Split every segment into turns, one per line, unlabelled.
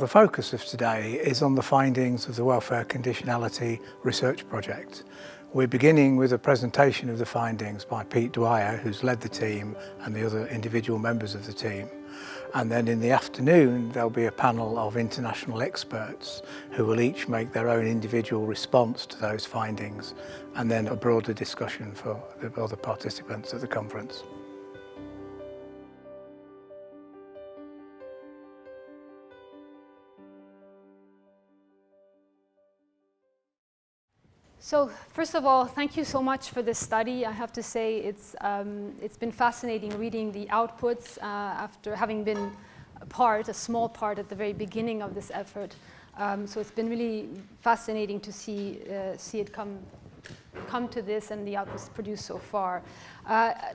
The focus of today is on the findings of the Welfare Conditionality research project. We're beginning with a presentation of the findings by Pete Dwyer, who's led the team, and the other individual members of the team. And then in the afternoon there'll be a panel of international experts who will each make their own individual response to those findings, and then a broader discussion for the other participants at the conference.
So first of all, thank you so much for this study. I have to say it's been fascinating reading the outputs after having been a small part at the very beginning of this effort. So it's been really fascinating to see it come to this and the outputs produced so far.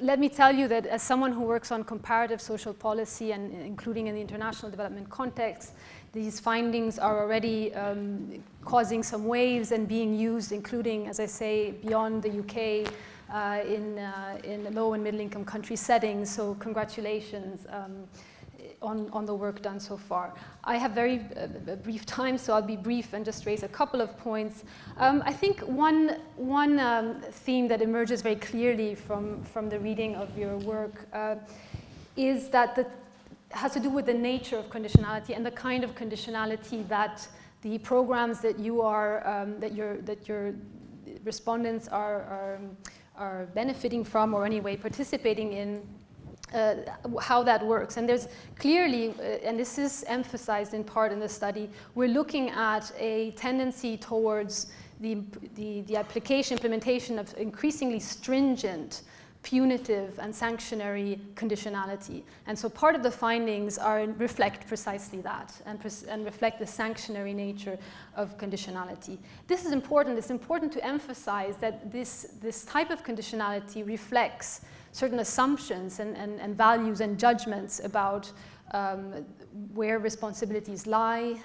Let me tell you that as someone who works on comparative social policy and including in the international development context, these findings are already causing some waves and being used, including, as I say, beyond the UK in the low and middle income country settings. So congratulations on the work done so far. I have very brief time, so I'll be brief and just raise a couple of points. I think one theme that emerges very clearly from the reading of your work is that has to do with the nature of conditionality and the kind of conditionality that the programs that that your respondents are benefiting from, or anyway participating in, how that works. And there's clearly, and this is emphasized in part in the study, we're looking at a tendency towards the implementation of increasingly stringent, punitive and sanctionary conditionality. And so part of the findings reflect precisely that and reflect the sanctionary nature of conditionality. This is important. It's important to emphasize that this type of conditionality reflects certain assumptions and values and judgments about where responsibilities lie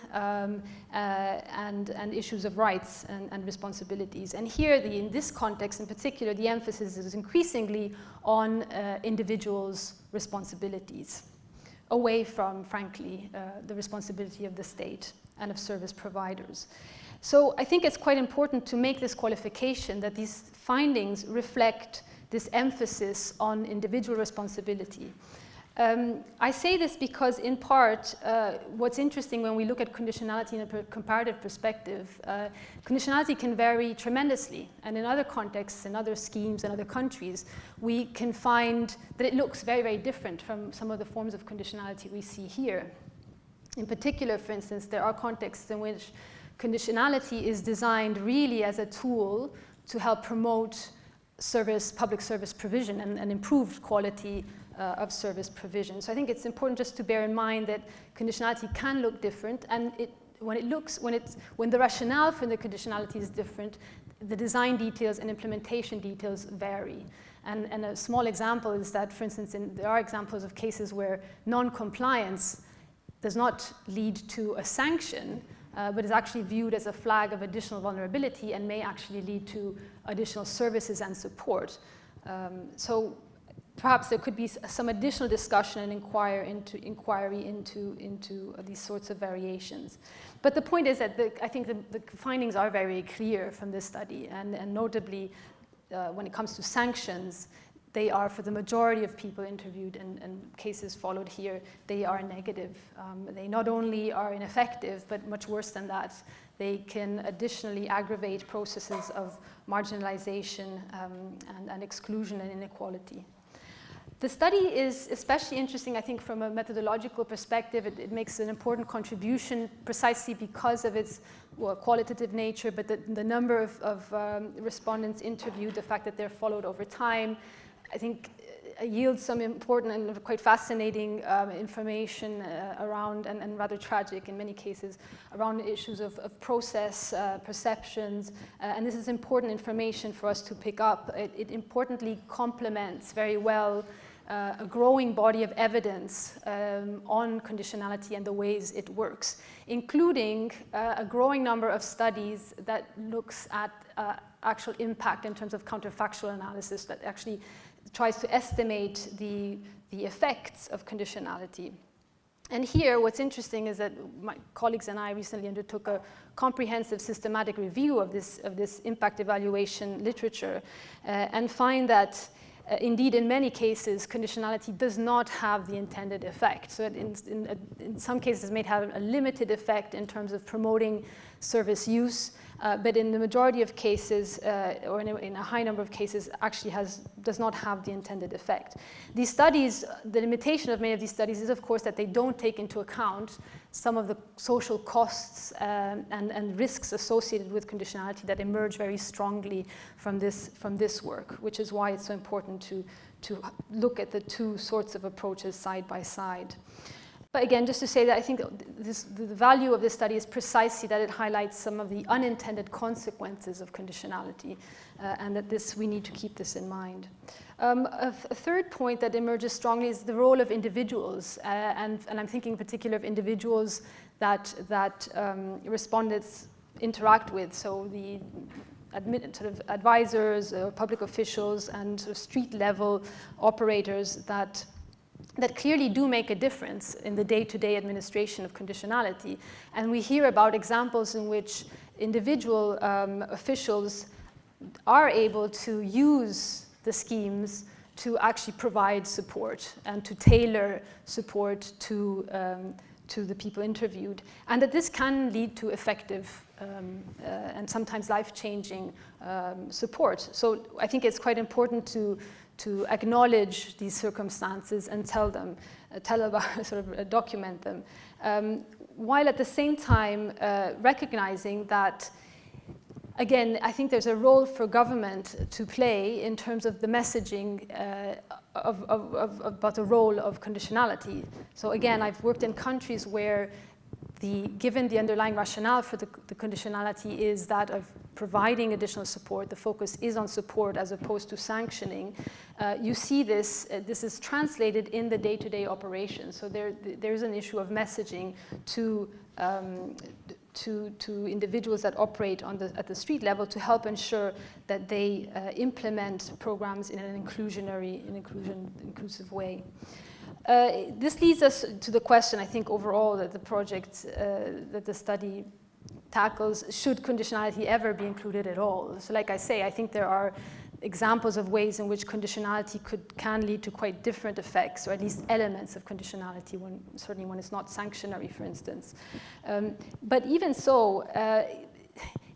and issues of rights and responsibilities. And here, in this context in particular, the emphasis is increasingly on individuals' responsibilities, away from, frankly, the responsibility of the state and of service providers. So I think it's quite important to make this qualification that these findings reflect this emphasis on individual responsibility. I say this because, in part, what's interesting when we look at conditionality in a comparative perspective, conditionality can vary tremendously. And in other contexts, in other schemes, in other countries, we can find that it looks very, very different from some of the forms of conditionality we see here. In particular, for instance, there are contexts in which conditionality is designed really as a tool to help promote public service provision and improved quality of service provision. So I think it's important just to bear in mind that conditionality can look different, and when the rationale for the conditionality is different, the design details and implementation details vary. And a small example is that, for instance, there are examples of cases where non-compliance does not lead to a sanction, but is actually viewed as a flag of additional vulnerability and may actually lead to additional services and support. So perhaps there could be some additional discussion and inquiry into these sorts of variations. But the point is that I think the findings are very clear from this study, and notably when it comes to sanctions, they are, for the majority of people interviewed and cases followed here, they are negative. They not only are ineffective, but much worse than that, they can additionally aggravate processes of marginalization and exclusion and inequality. The study is especially interesting, I think, from a methodological perspective. It makes an important contribution precisely because of its qualitative nature, but the number of respondents interviewed, the fact that they're followed over time, I think yields some important and quite fascinating information around, and rather tragic in many cases, around issues of process, perceptions, and this is important information for us to pick up. It importantly complements very well a growing body of evidence on conditionality and the ways it works, including a growing number of studies that looks at actual impact in terms of counterfactual analysis that actually tries to estimate the effects of conditionality. And here, what's interesting is that my colleagues and I recently undertook a comprehensive systematic review of this impact evaluation literature and find that indeed, in many cases, conditionality does not have the intended effect. So in some cases, it may have a limited effect in terms of promoting service use, but in the majority of cases, or in a high number of cases, actually does not have the intended effect. These studies, the limitation of many of these studies is, of course, that they don't take into account some of the social costs and risks associated with conditionality that emerge very strongly from this work, which is why it's so important to look at the two sorts of approaches side by side. But again, just to say that I think the value of this study is precisely that it highlights some of the unintended consequences of conditionality, and that we need to keep this in mind. A third point that emerges strongly is the role of individuals, and I'm thinking in particular of individuals that respondents interact with, so the sort of advisors, public officials, and sort of street-level operators that clearly do make a difference in the day-to-day administration of conditionality. And we hear about examples in which individual officials are able to use the schemes to actually provide support and to tailor support to the people interviewed, and that this can lead to effective and sometimes life-changing support. So I think it's quite important to acknowledge these circumstances and tell about, sort of document them, while at the same time recognizing that, again, I think there's a role for government to play in terms of the messaging about the role of conditionality. So again, I've worked in countries where given the underlying rationale for the conditionality is that of providing additional support, the focus is on support as opposed to sanctioning. You see this is translated in the day-to-day operations. So there's an issue of messaging to individuals that operate at the street level to help ensure that they implement programs in an inclusive way. This leads us to the question, I think, overall that the project, that the study tackles, should conditionality ever be included at all? So like I say, I think there are examples of ways in which conditionality can lead to quite different effects, or at least elements of conditionality, certainly when it's not sanctionary, for instance. But even so,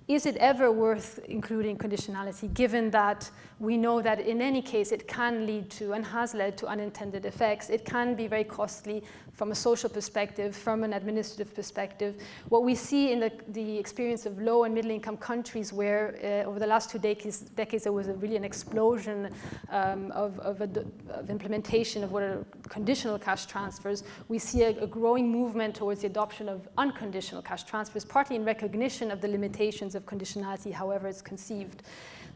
is it ever worth including conditionality, given that we know that in any case it can lead to and has led to unintended effects? It can be very costly from a social perspective, from an administrative perspective. What we see in the experience of low and middle income countries, where over the last 2 decades there was really an explosion of implementation of what are conditional cash transfers, we see a growing movement towards the adoption of unconditional cash transfers, partly in recognition of the limitations of conditionality, however it's conceived.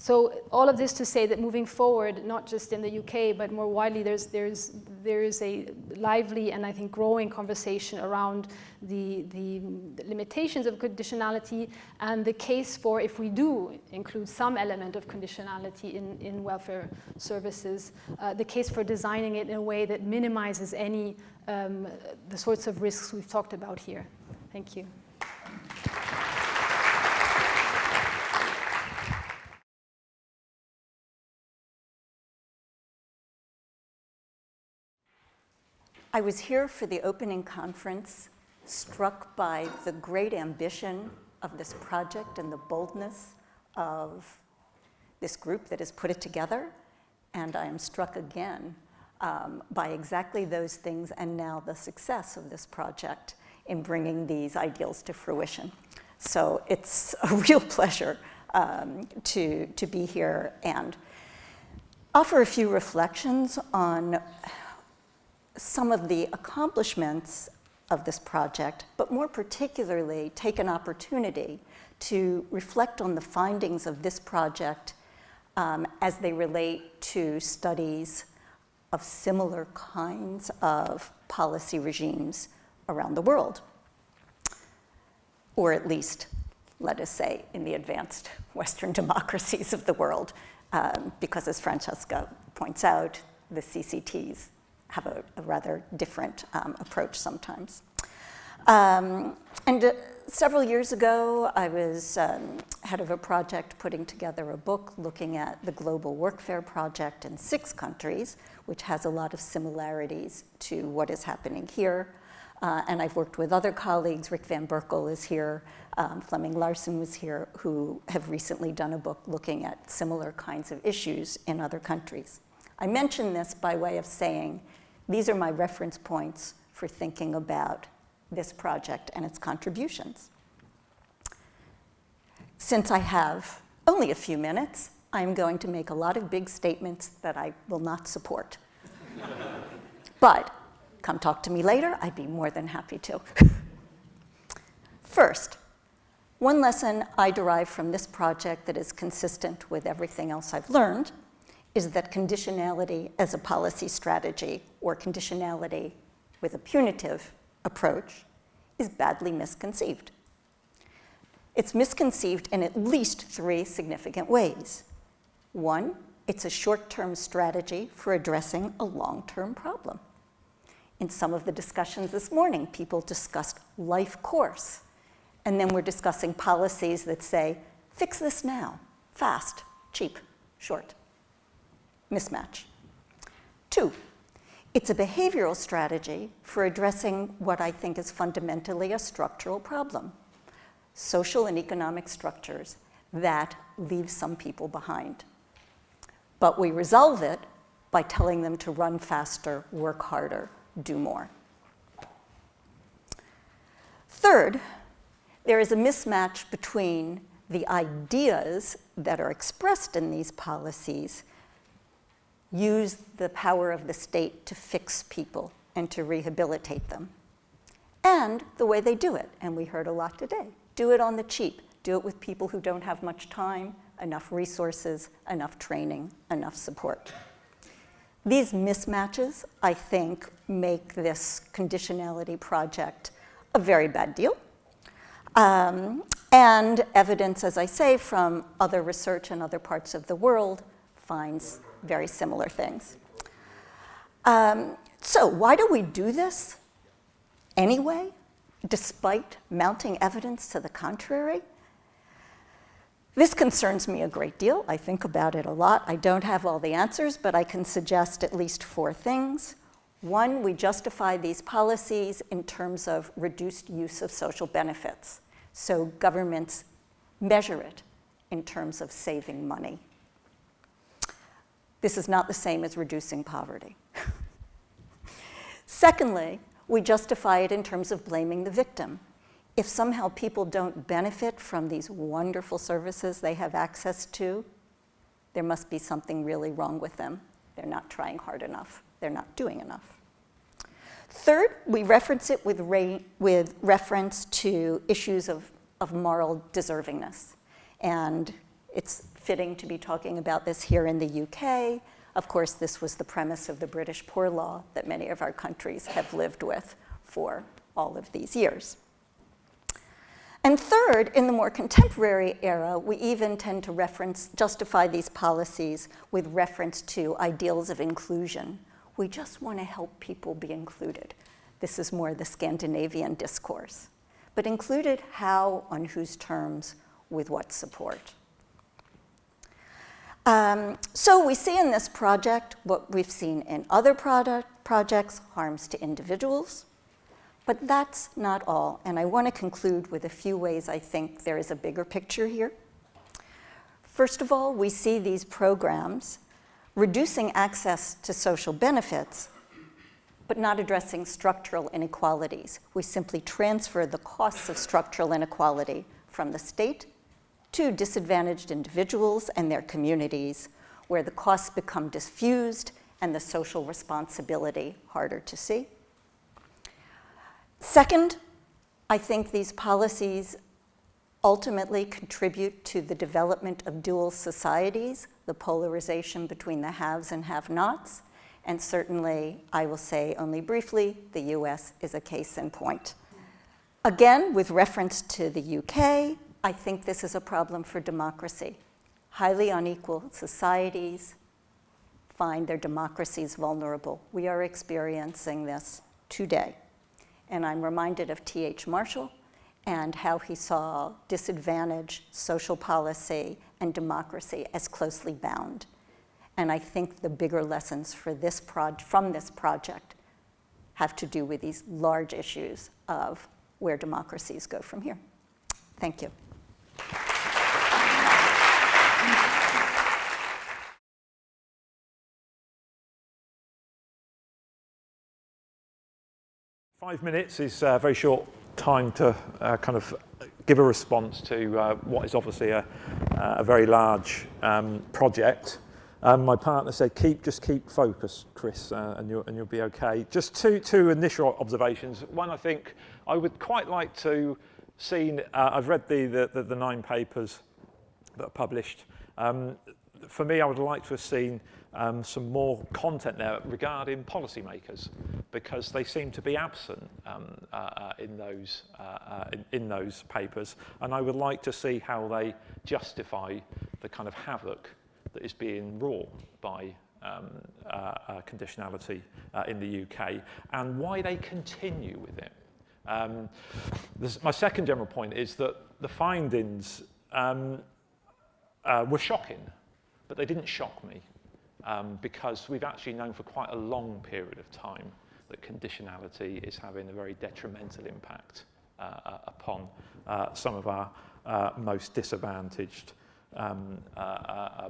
So all of this to say that moving forward, not just in the UK, but more widely, there is a lively and I think growing conversation around the limitations of conditionality and the case for, if we do include some element of conditionality in welfare services, the case for designing it in a way that minimizes any the sorts of risks we've talked about here. Thank you.
I was here for the opening conference, struck by the great ambition of this project and the boldness of this group that has put it together. And I am struck again by exactly those things and now the success of this project in bringing these ideals to fruition. So it's a real pleasure to be here and offer a few reflections on some of the accomplishments of this project, but more particularly take an opportunity to reflect on the findings of this project as they relate to studies of similar kinds of policy regimes around the world, or at least, let us say, in the advanced Western democracies of the world, because as Francesca points out, the CCTs have a rather different approach sometimes. Several years ago, I was head of a project putting together a book looking at the global workfare project in 6 countries, which has a lot of similarities to what is happening here. And I've worked with other colleagues, Rick Van Berkel is here, Fleming Larsen was here, who have recently done a book looking at similar kinds of issues in other countries. I mention this by way of saying, these are my reference points for thinking about this project and its contributions. Since I have only a few minutes, I'm going to make a lot of big statements that I will not support. But come talk to me later, I'd be more than happy to. First, one lesson I derive from this project that is consistent with everything else I've learned is that conditionality as a policy strategy, or conditionality with a punitive approach, is badly misconceived. It's misconceived in at least 3 significant ways. 1, it's a short-term strategy for addressing a long-term problem. In some of the discussions this morning, people discussed life course, and then we're discussing policies that say, fix this now, fast, cheap, short. Mismatch. 2, it's a behavioral strategy for addressing what I think is fundamentally a structural problem, social and economic structures that leave some people behind. But we resolve it by telling them to run faster, work harder, do more. Third, there is a mismatch between the ideas that are expressed in these policies, use the power of the state to fix people and to rehabilitate them, and the way they do it, and we heard a lot today. Do it on the cheap. Do it with people who don't have much time, enough resources, enough training, enough support. These mismatches, I think, make this conditionality project a very bad deal. And evidence, as I say, from other research in other parts of the world finds very similar things. So why do we do this anyway, despite mounting evidence to the contrary? This concerns me a great deal. I think about it a lot. I don't have all the answers, but I can suggest at least 4 things. 1, we justify these policies in terms of reduced use of social benefits. So governments measure it in terms of saving money. This is not the same as reducing poverty. Secondly, we justify it in terms of blaming the victim. If somehow people don't benefit from these wonderful services they have access to, there must be something really wrong with them. They're not trying hard enough. They're not doing enough. Third, we reference it with reference to issues of moral deservingness. And it's fitting to be talking about this here in the UK. Of course, this was the premise of the British Poor Law that many of our countries have lived with for all of these years. And third, in the more contemporary era, we even tend to justify these policies with reference to ideals of inclusion. We just want to help people be included. This is more the Scandinavian discourse. But included how, on whose terms, with what support. So we see in this project what we've seen in other projects, harms to individuals. But that's not all, and I want to conclude with a few ways I think there is a bigger picture here. First of all, we see these programs reducing access to social benefits, but not addressing structural inequalities. We simply transfer the costs of structural inequality from the state to disadvantaged individuals and their communities, where the costs become diffused and the social responsibility harder to see. Second, I think these policies ultimately contribute to the development of dual societies, the polarization between the haves and have-nots, and certainly, I will say only briefly, the US is a case in point. Again, with reference to the UK, I think this is a problem for democracy. Highly unequal societies, find their democracies vulnerable. We are experiencing this today. And I'm reminded of T.H. Marshall and how he saw disadvantage, social policy, and democracy as closely bound. And I think the bigger lessons for this from this project have to do with these large issues of where democracies go from here. Thank you.
Five minutes is a very short time to kind of give a response to what is obviously a very large project. My partner said, just keep focused, Chris, and you'll be okay. Just two initial observations. One, I think I would quite like to see. I've read the 9 papers that are published. For me, I would like to have seen some more content there regarding policymakers, because they seem to be absent in those papers, and I would like to see how they justify the kind of havoc that is being wrought by conditionality in the UK, and why they continue with it. My second general point is that the findings were shocking, but they didn't shock me, because we've actually known for quite a long period of time that conditionality is having a very detrimental impact upon some of our most disadvantaged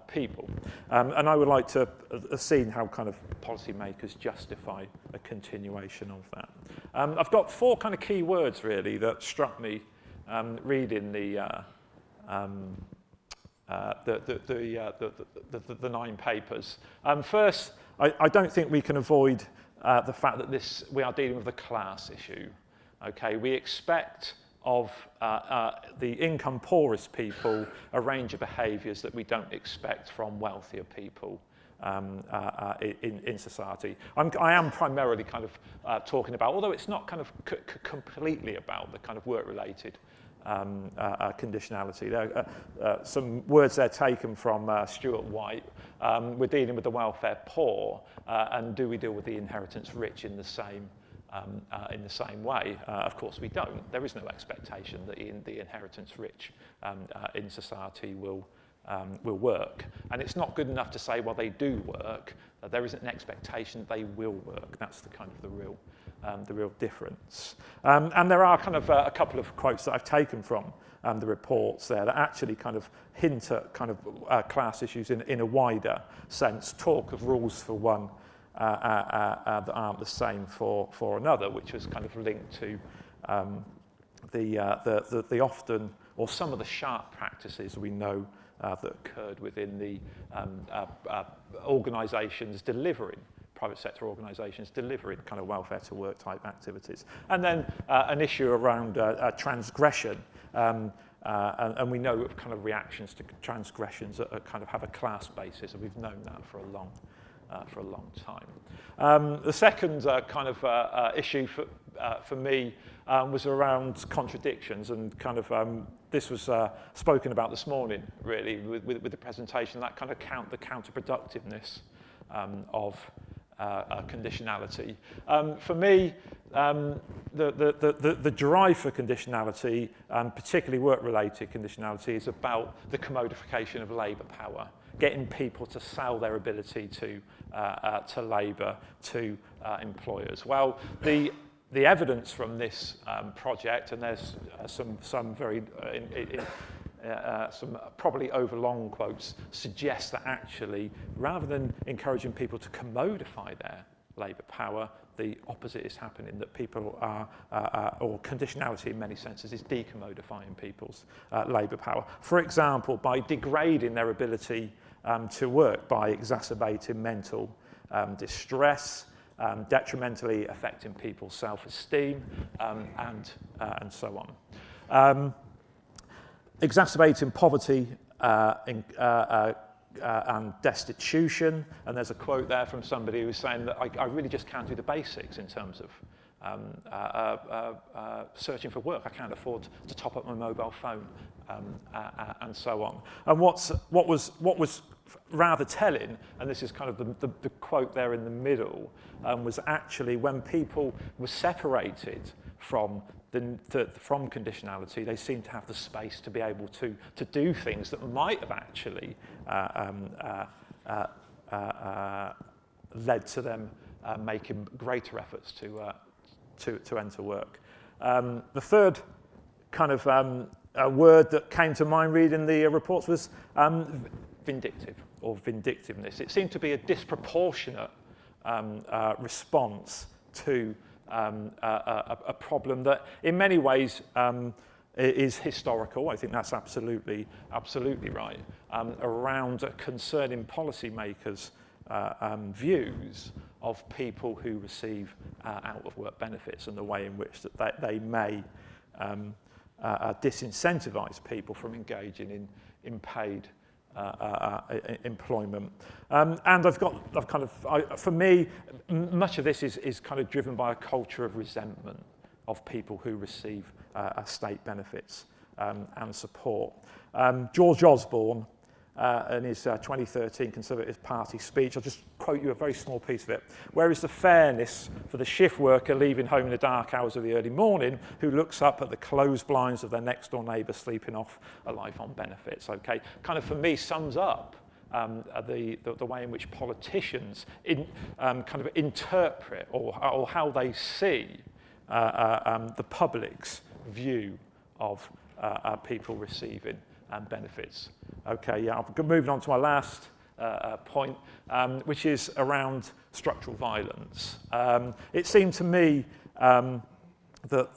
people. And I would like to have seen how kind of policymakers justify a continuation of that. I've got 4 kind of key words really that struck me reading the 9 papers. First, I don't think we can avoid the fact that we are dealing with a class issue. Okay, we expect of the income poorest people a range of behaviours that we don't expect from wealthier people in society. I am primarily kind of talking about, although it's not kind of completely about the kind of work-related conditionality. There are some words there taken from Stuart White. We're dealing with the welfare poor, and do we deal with the inheritance rich in the same way? Of course we don't. There is no expectation that the inheritance rich in society will work. And it's not good enough to say, well, they do work. There isn't an expectation they will work. That's the kind of the real difference. And there are kind of a couple of quotes that I've taken from the reports there that actually kind of hint at kind of class issues in a wider sense, talk of rules for one that aren't the same for another, which was kind of linked to the often, or some of the sharp practices we know that occurred within the organisations delivering, private sector organisations delivering kind of welfare to work type activities. And then an issue around transgression, and we know of kind of reactions to transgressions that kind of have a class basis, and we've known that for a long time. The second kind of issue for me was around contradictions, and kind of this was spoken about this morning, really, with the presentation, that kind of the counterproductiveness of conditionality. For me, the drive for conditionality, particularly work-related conditionality, is about the commodification of labour power, getting people to sell their ability to labour to employers. Well, the evidence from this project, and there's some very some probably overlong quotes, suggests that actually, rather than encouraging people to commodify their labour power, the opposite is happening, that people are, or conditionality in many senses, is decommodifying people's labour power. For example, by degrading their ability to work, by exacerbating mental distress, detrimentally affecting people's self-esteem, and so on. Exacerbating poverty and destitution, and there's a quote there from somebody who's saying that I really just can't do the basics in terms of searching for work. I can't afford to top up my mobile phone, and so on. And what was rather telling, and this is kind of the quote there in the middle, was actually when people were separated from from conditionality, they seemed to have the space to be able to do things that might have actually led to them making greater efforts to enter work. The third kind of word that came to mind reading the reports was vindictive or vindictiveness. It seemed to be a disproportionate response to a problem that in many ways is historical. I think that's absolutely right, around concerning policymakers' views of people who receive out-of-work benefits and the way in which that they may disincentivize people from engaging in paid employment. And for me, much of this is kind of driven by a culture of resentment of people who receive state benefits and support. George Osborne, in his 2013 Conservative Party speech, I'll just quote you a very small piece of it. Where is the fairness for the shift worker leaving home in the dark hours of the early morning who looks up at the closed blinds of their next door neighbour sleeping off a life on benefits? Okay, kind of for me sums up the way in which politicians kind of interpret or how they see the public's view of people receiving benefits. Okay, yeah, I'm moving on to my last point, which is around structural violence. It seemed to me that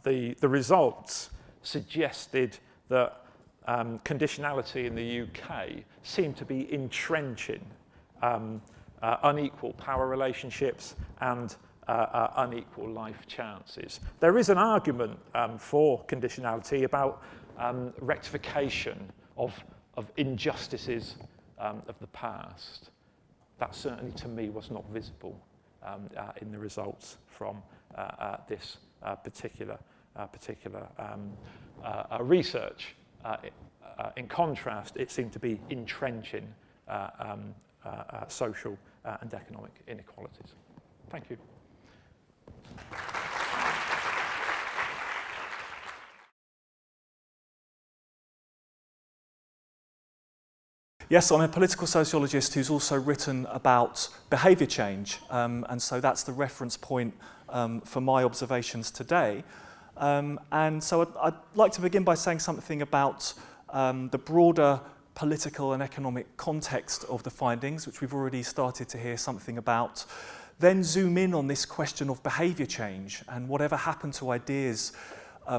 the results suggested that conditionality in the UK seemed to be entrenching unequal power relationships and unequal life chances. There is an argument for conditionality about rectification of injustices of the past. That certainly to me was not visible in the results from this particular research. In contrast, it seemed to be entrenching social and economic inequalities. Thank you.
Yes, I'm a political sociologist who's also written about behaviour change, and so that's the reference point for my observations today. And so I'd like to begin by saying something about the broader political and economic context of the findings, which we've already started to hear something about, then zoom in on this question of behaviour change and whatever happened to ideas,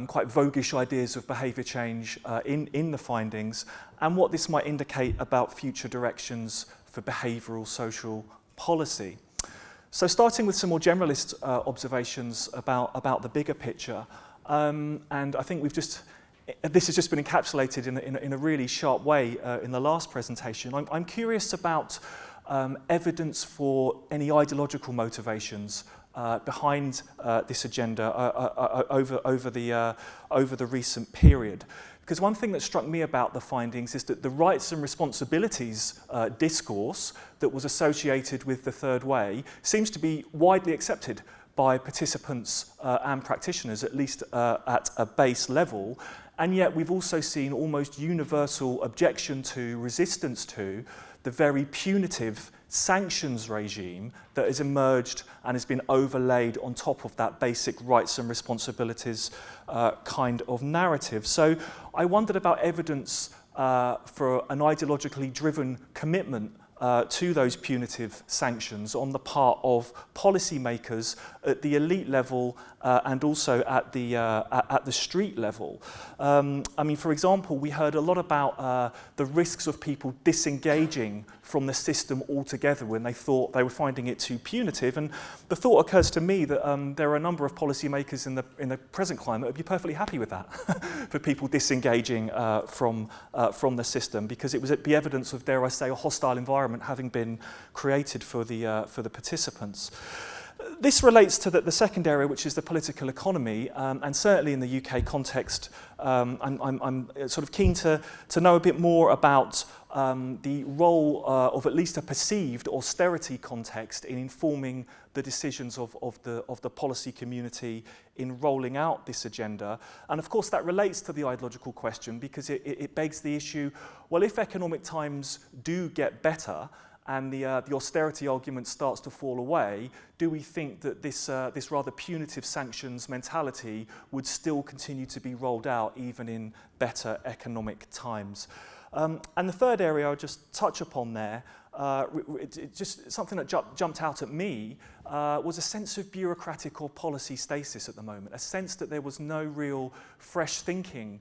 quite voguish ideas of behaviour change in the findings, and what this might indicate about future directions for behavioural social policy. So starting with some more generalist observations about the bigger picture, and I think this has just been encapsulated in a really sharp way in the last presentation. I'm curious about evidence for any ideological motivations behind this agenda over the recent period. Because one thing that struck me about the findings is that the rights and responsibilities discourse that was associated with the third way seems to be widely accepted by participants and practitioners, at least at a base level. And yet we've also seen almost universal objection to, resistance to, the very punitive sanctions regime that has emerged and has been overlaid on top of that basic rights and responsibilities kind of narrative. So I wondered about evidence for an ideologically driven commitment to those punitive sanctions on the part of policymakers at the elite level and also at the street level. I mean, for example, we heard a lot about the risks of people disengaging from the system altogether when they thought they were finding it too punitive. And the thought occurs to me that there are a number of policymakers in the present climate who would be perfectly happy with that, for people disengaging from the system, because it would be evidence of, dare I say, a hostile environment having been created for the participants. This relates to the second area, which is the political economy, and certainly in the UK context, I'm sort of keen to know a bit more about the role of at least a perceived austerity context in informing the decisions of the policy community in rolling out this agenda. And of course that relates to the ideological question, because it begs the issue, well, if economic times do get better and the austerity argument starts to fall away, do we think that this rather punitive sanctions mentality would still continue to be rolled out even in better economic times? And the third area I'll just touch upon there, just something that jumped out at me, was a sense of bureaucratic or policy stasis at the moment, a sense that there was no real fresh thinking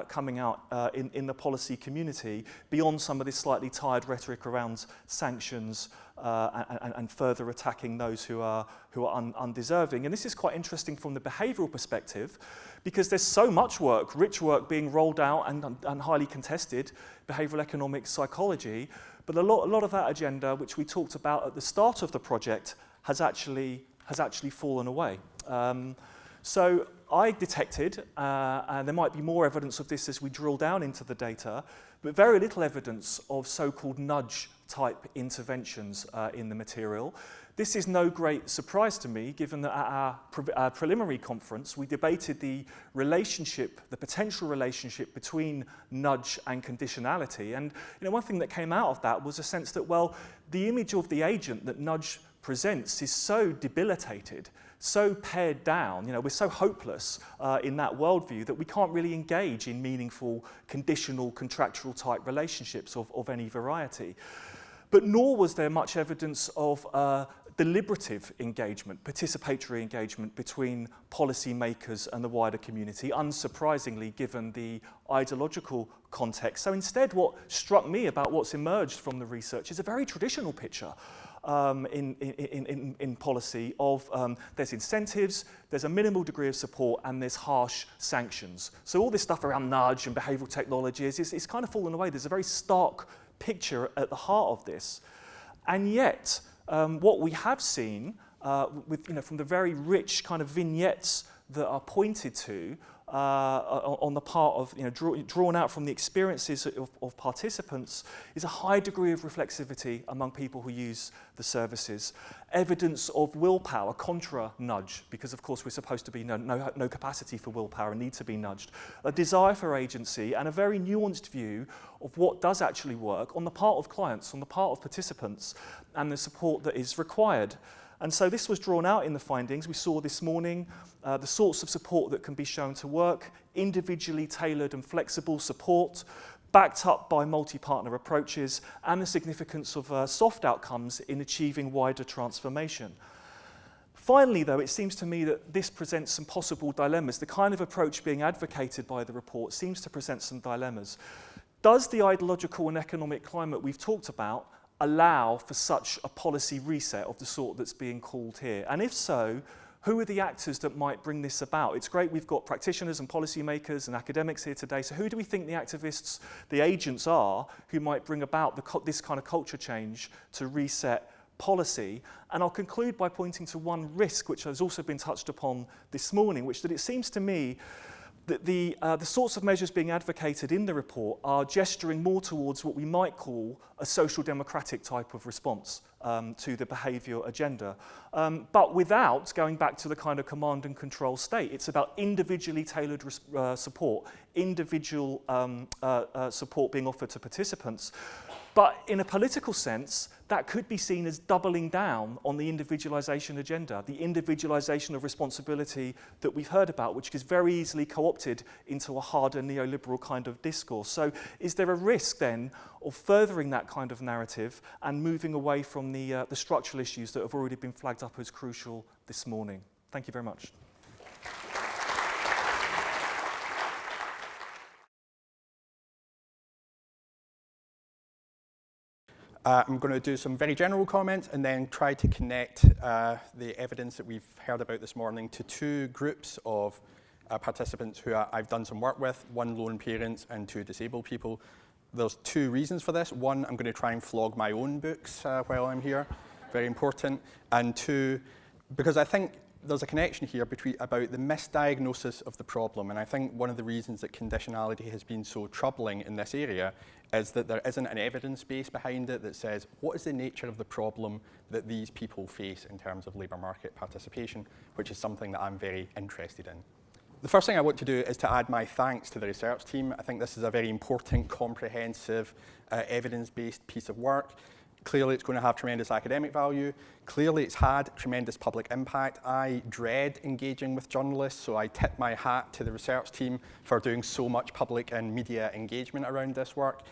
coming out in the policy community beyond some of this slightly tired rhetoric around sanctions and further attacking those who are undeserving. And this is quite interesting from the behavioural perspective, because there's so much work, rich work being rolled out and highly contested, behavioural economics, psychology, but a lot of that agenda, which we talked about at the start of the project, has actually fallen away. So I detected, and there might be more evidence of this as we drill down into the data, but very little evidence of so-called nudge-type interventions in the material. This is no great surprise to me, given that at our preliminary conference, we debated the potential relationship between nudge and conditionality. And one thing that came out of that was a sense that, well, the image of the agent that nudge presents is so debilitated, so pared down, we're so hopeless in that worldview that we can't really engage in meaningful conditional, contractual type relationships of any variety. But nor was there much evidence of deliberative engagement, participatory engagement between policymakers and the wider community, unsurprisingly given the ideological context. So instead, what struck me about what's emerged from the research is a very traditional picture in policy of there's incentives, there's a minimal degree of support, and there's harsh sanctions. So all this stuff around nudge and behavioural technologies is kind of fallen away. There's a very stark picture at the heart of this. And yet, what we have seen from the very rich kind of vignettes that are pointed to on the part of, drawn out from the experiences of participants, is a high degree of reflexivity among people who use the services. Evidence of willpower, contra nudge, because of course we're supposed to be no capacity for willpower and need to be nudged. A desire for agency and a very nuanced view of what does actually work on the part of clients, on the part of participants, and the support that is required. And so this was drawn out in the findings. We saw this morning the sorts of support that can be shown to work, individually tailored and flexible support, backed up by multi-partner approaches, and the significance of soft outcomes in achieving wider transformation. Finally, though, it seems to me that this presents some possible dilemmas. The kind of approach being advocated by the report seems to present some dilemmas. Does the ideological and economic climate we've talked about allow for such a policy reset of the sort that's being called here? And if so, who are the actors that might bring this about? It's great we've got practitioners and policymakers and academics here today, so who do we think the activists, the agents are, who might bring about this kind of culture change to reset policy? And I'll conclude by pointing to one risk, which has also been touched upon this morning, which that it seems to me that the sorts of measures being advocated in the report are gesturing more towards what we might call a social democratic type of response to the behaviour agenda, but without going back to the kind of command and control state. It's about individually tailored support, individual support being offered to participants. But in a political sense, that could be seen as doubling down on the individualisation agenda, the individualisation of responsibility that we've heard about, which is very easily co-opted into a harder neoliberal kind of discourse. So is there a risk then of furthering that kind of narrative and moving away from the structural issues that have already been flagged up as crucial this morning? Thank you very much.
I'm going to do some very general comments and then try to connect the evidence that we've heard about this morning to two groups of participants who I've done some work with, one lone parents and two disabled people. There's two reasons for this. One, I'm going to try and flog my own books while I'm here, very important. And two, because I think there's a connection here about the misdiagnosis of the problem. And I think one of the reasons that conditionality has been so troubling in this area is that there isn't an evidence base behind it that says what is the nature of the problem that these people face in terms of labour market participation, which is something that I'm very interested in. The first thing I want to do is to add my thanks to the research team. I think this is a very important, comprehensive, evidence-based piece of work. Clearly, it's going to have tremendous academic value. Clearly, it's had tremendous public impact. I dread engaging with journalists, so I tip my hat to the research team for doing so much public and media engagement around this work.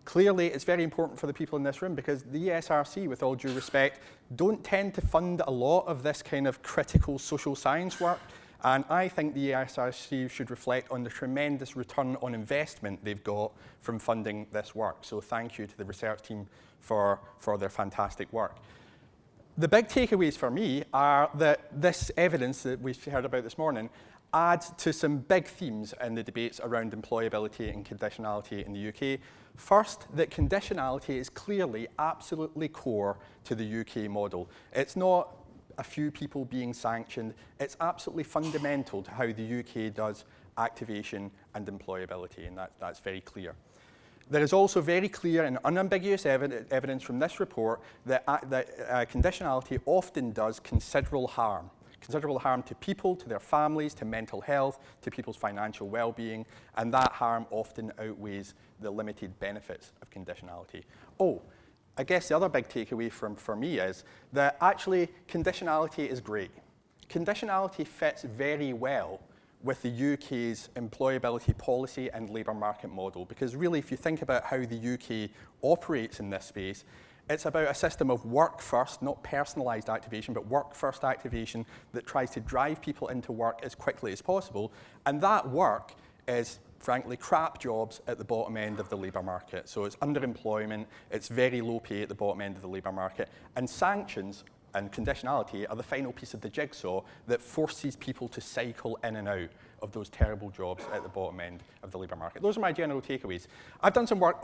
Clearly, it's very important for the people in this room because the ESRC, with all due respect, don't tend to fund a lot of this kind of critical social science work. And I think the ESRC should reflect on the tremendous return on investment they've got from funding this work. So thank you to the research team for their fantastic work. The big takeaways for me are that this evidence that we've heard about this morning adds to some big themes in the debates around employability and conditionality in the UK. First, that conditionality is clearly absolutely core to the UK model. It's not a few people being sanctioned. It's absolutely fundamental to how the UK does activation and employability, and that's very clear. There is also very clear and unambiguous evidence from this report that conditionality often does considerable harm to people, to their families, to mental health, to people's financial well-being, and that harm often outweighs the limited benefits of conditionality. I guess the other big takeaway for me is that actually conditionality is great. Conditionality fits very well with the UK's employability policy and labour market model, because really if you think about how the UK operates in this space, it's about a system of work first, not personalised activation, but work first activation that tries to drive people into work as quickly as possible, and that work is frankly, crap jobs at the bottom end of the labour market. So it's underemployment, it's very low pay at the bottom end of the labour market, and sanctions and conditionality are the final piece of the jigsaw that forces people to cycle in and out of those terrible jobs at the bottom end of the labour market. Those are my general takeaways. I've done some work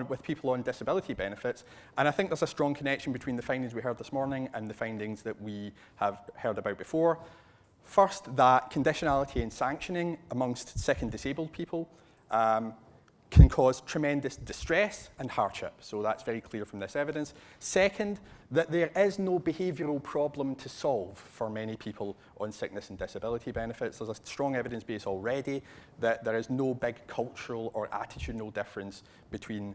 with people on disability benefits, and I think there's a strong connection between the findings we heard this morning and the findings that we have heard about before. First, that conditionality and sanctioning amongst sick and disabled people can cause tremendous distress and hardship. So that's very clear from this evidence. Second, that there is no behavioural problem to solve for many people on sickness and disability benefits. There's a strong evidence base already that there is no big cultural or attitudinal difference between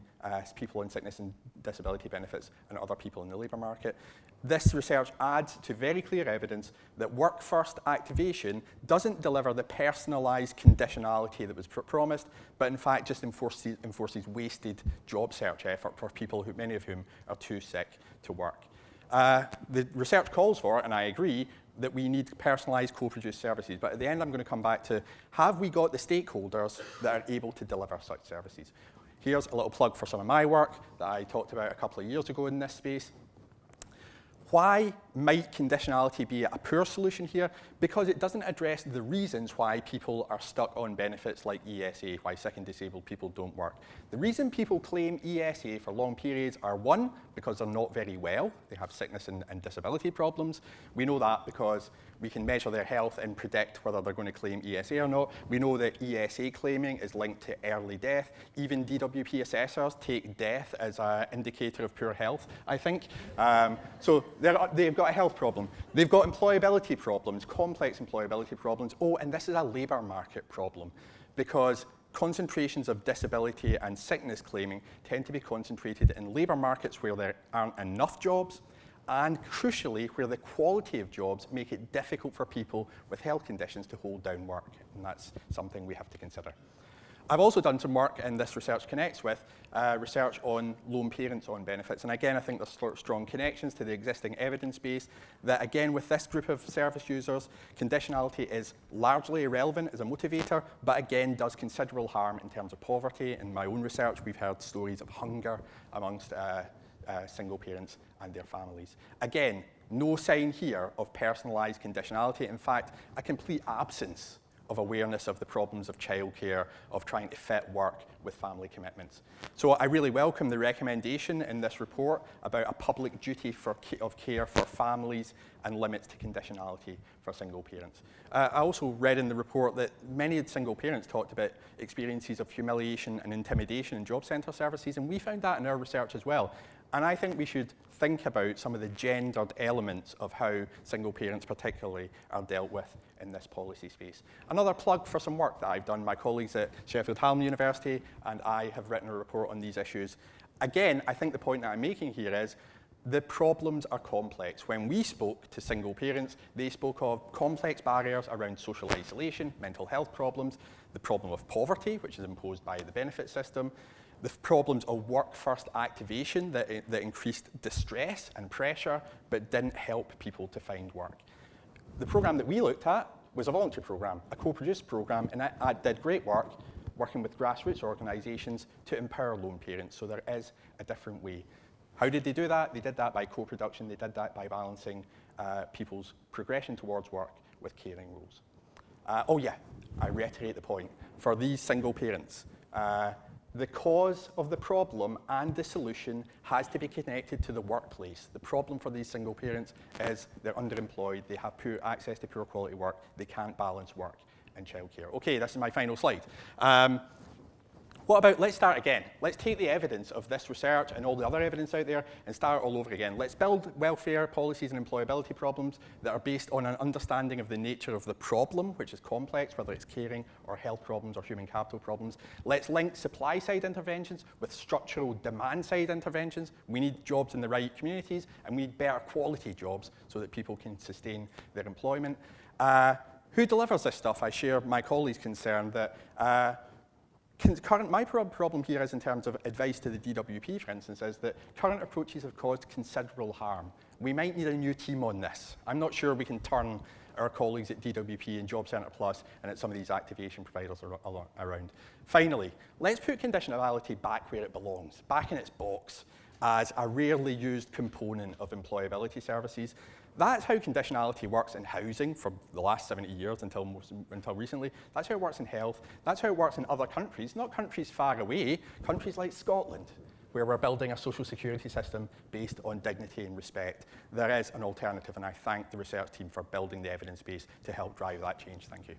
people on sickness and disability benefits and other people in the labour market. This research adds to very clear evidence that work-first activation doesn't deliver the personalised conditionality that was promised, but in fact just enforces wasted job search effort for people, many of whom are too sick to work. The research calls for, and I agree, that we need personalised co-produced services. But at the end, I'm going to come back to, have we got the stakeholders that are able to deliver such services? Here's a little plug for some of my work that I talked about a couple of years ago in this space. Why might conditionality be a poor solution here? Because it doesn't address the reasons why people are stuck on benefits like ESA, why sick and disabled people don't work. The reason people claim ESA for long periods are, one, because they're not very well. They have sickness and disability problems. We know that because we can measure their health and predict whether they're going to claim ESA or not. We know that ESA claiming is linked to early death. Even DWP assessors take death as an indicator of poor health, I think. So they've got a health problem. They've got employability problems, complex employability problems. And this is a labour market problem because concentrations of disability and sickness claiming tend to be concentrated in labour markets where there aren't enough jobs, and crucially, where the quality of jobs make it difficult for people with health conditions to hold down work, and that's something we have to consider. I've also done some work, and this research connects with research on lone parents on benefits, and again, I think there's strong connections to the existing evidence base that, again, with this group of service users, conditionality is largely irrelevant as a motivator, but again, does considerable harm in terms of poverty. In my own research, we've heard stories of hunger amongst single parents and their families. Again, no sign here of personalised conditionality. In fact, a complete absence of awareness of the problems of childcare, of trying to fit work with family commitments. So I really welcome the recommendation in this report about a public duty of care for families and limits to conditionality for single parents. I also read in the report that many single parents talked about experiences of humiliation and intimidation in job centre services, and we found that in our research as well. And I think we should think about some of the gendered elements of how single parents particularly are dealt with in this policy space. Another plug for some work that I've done. My colleagues at Sheffield Hallam University and I have written a report on these issues. Again, I think the point that I'm making here is the problems are complex. When we spoke to single parents, they spoke of complex barriers around social isolation, mental health problems, the problem of poverty, which is imposed by the benefit system, the problems of work-first activation that increased distress and pressure, but didn't help people to find work. The programme that we looked at was a voluntary programme, a co-produced programme, and it did great work working with grassroots organisations to empower lone parents, so there is a different way. How did they do that? They did that by co-production, they did that by balancing people's progression towards work with caring roles. Oh yeah, I reiterate the point. For these single parents, the cause of the problem and the solution has to be connected to the workplace. The problem for these single parents is they're underemployed, they have poor access to poor quality work, they can't balance work and childcare. Okay, this is my final slide. What about, let's start again. Let's take the evidence of this research and all the other evidence out there and start all over again. Let's build welfare policies and employability problems that are based on an understanding of the nature of the problem, which is complex, whether it's caring or health problems or human capital problems. Let's link supply-side interventions with structural demand-side interventions. We need jobs in the right communities, and we need better quality jobs so that people can sustain their employment. Who delivers this stuff? I share my colleagues' concern that my problem here is in terms of advice to the DWP, for instance, is that current approaches have caused considerable harm. We might need a new team on this. I'm not sure we can turn our colleagues at DWP and Job Centre Plus and at some of these activation providers around. Finally, let's put conditionality back where it belongs, back in its box as a rarely used component of employability services. That's how conditionality works in housing for the last 70 years until recently. That's how it works in health. That's how it works in other countries, not countries far away, countries like Scotland, where we're building a social security system based on dignity and respect. There is an alternative, and I thank the research team for building the evidence base to help drive that change. Thank you.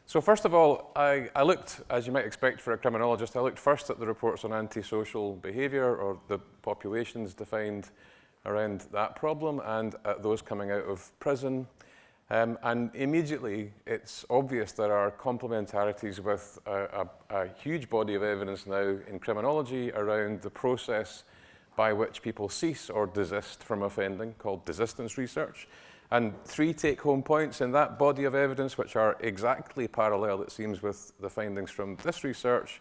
So first of all, I looked, as you might expect for a criminologist, I looked first at the reports on antisocial behaviour, or the populations defined around that problem, and at those coming out of prison. And immediately, it's obvious there are complementarities with a huge body of evidence now in criminology around the process by which people cease or desist from offending, called desistance research. And 3 take-home points in that body of evidence, which are exactly parallel, it seems, with the findings from this research.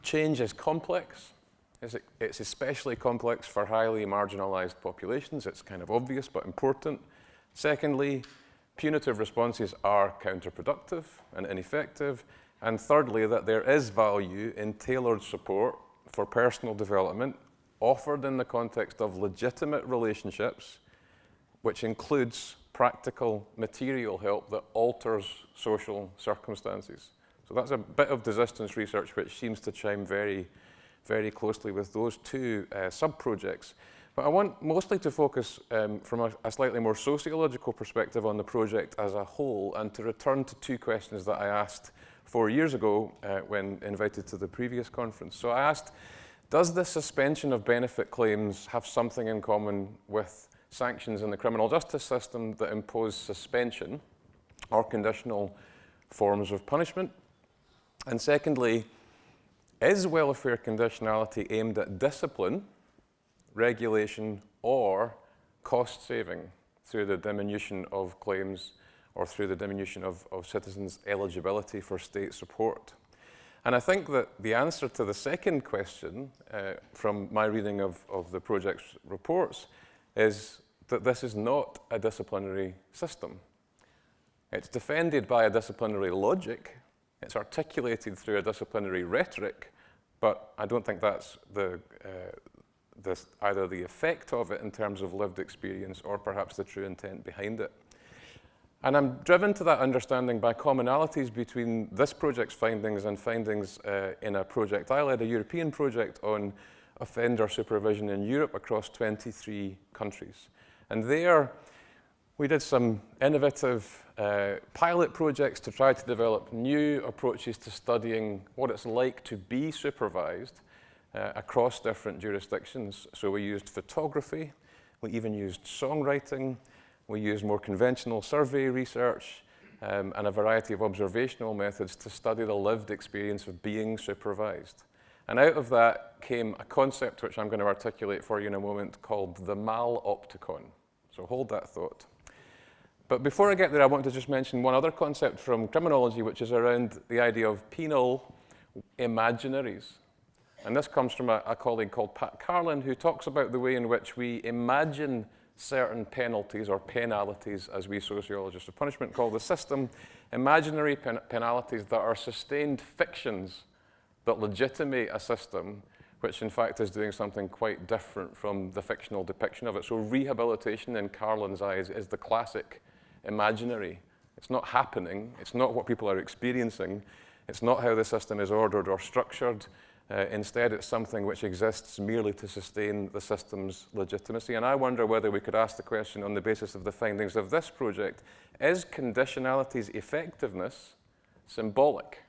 Change is complex. It's especially complex for highly marginalized populations. It's kind of obvious, but important. Secondly, punitive responses are counterproductive and ineffective. And thirdly, that there is value in tailored support for personal development offered in the context of legitimate relationships, which includes practical material help that alters social circumstances. So that's a bit of desistance research which seems to chime very, very closely with those 2 sub-projects. But I want mostly to focus from a slightly more sociological perspective on the project as a whole, and to return to 2 questions that I asked 4 years ago when invited to the previous conference. So I asked, does the suspension of benefit claims have something in common with sanctions in the criminal justice system that impose suspension or conditional forms of punishment? And secondly, is welfare conditionality aimed at discipline, regulation, or cost saving through the diminution of claims or through the diminution of citizens' eligibility for state support? And I think that the answer to the second question from my reading of the project's reports is that this is not a disciplinary system. It's defended by a disciplinary logic. It's articulated through a disciplinary rhetoric, but I don't think that's the either the effect of it in terms of lived experience or perhaps the true intent behind it. And I'm driven to that understanding by commonalities between this project's findings and findings in a project I led, a European project on offender supervision in Europe across 23 countries. And there, we did some innovative pilot projects to try to develop new approaches to studying what it's like to be supervised across different jurisdictions. So we used photography, we even used songwriting, we used more conventional survey research, and a variety of observational methods to study the lived experience of being supervised. And out of that came a concept which I'm going to articulate for you in a moment called the malopticon. So hold that thought. But before I get there, I want to just mention one other concept from criminology, which is around the idea of penal imaginaries. And this comes from a colleague called Pat Carlin, who talks about the way in which we imagine certain penalties, or penalities, as we sociologists of punishment call the system, imaginary penalities that are sustained fictions that legitimate a system, which in fact is doing something quite different from the fictional depiction of it. So rehabilitation, in Carlin's eyes, is the classic imaginary. It's not happening, it's not what people are experiencing, it's not how the system is ordered or structured. Instead, it's something which exists merely to sustain the system's legitimacy. And I wonder whether we could ask the question on the basis of the findings of this project, is conditionality's effectiveness symbolic